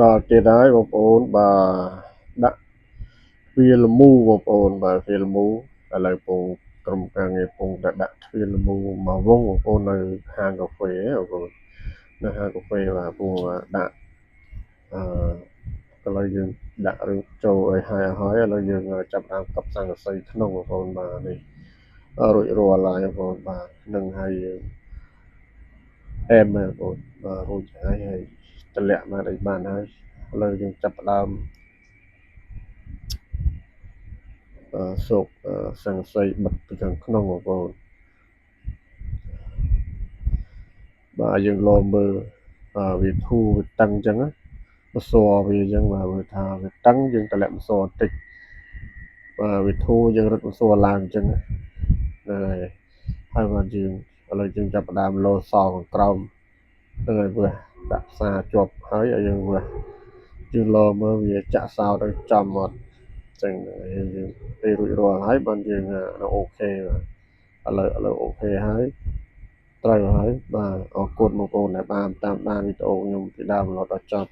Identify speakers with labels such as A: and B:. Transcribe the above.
A: ដល់ទៀតហើយបងប្អូនបើដាក់ទ្វារលមូបងប្អូនបាទទ្វារលមូឥឡូវពងក្រុមការងារពងតែដាក់ទ្វារលមូមកវងបងប្អូននៅហាងកាហ្វេបងប្អូននៅហាងកាហ្វេបាទពងដាក់អឺឥឡូវយើងដាក់រឿងចូលឲ្យហើយឥឡូវយើងចាប់ដើមកັບសង្កសីក្នុងបងប្អូនបាទនេះរួចរាល់ហើយបងប្អូនបាទនឹងហើយយើងអែមបងប្អូនបាទរួចហើយតម្លាក់មកឲ្យបានហើយឥឡូវយើងចាប់ផ្ដើមសូកសង្កសីបិទទៅខាងក្នុងបងប្អូនបាទយើងលមើលវាធូរវាតឹងអញ្ចឹងណាមសវាអញ្ចឹងបាទវាថាវាតឹងយើងតម្លាក់មសបន្តិចបាទវាធូរយើងរឹតមសឡើងអញ្ចឹងហ្នឹងហើយបាទយើងឥឡូវយើងចាប់ផ្ដើមលោសខាងក្រោមហ្នឹងហើយវាដាក់ផ្សារជាប់ហើយយើងវាយើងលមើលវាចាក់សោទៅចំអត់ចឹងយើងពេលរួចរាល់ហើយបានយើងអូខេបាទឥឡូវអូខេហើយត្រូវហើយបាទអរគុណបងប្អូនដែលបានតាមដានវីដេអូខ្ញុំពីដើមរហូតដល់ចប់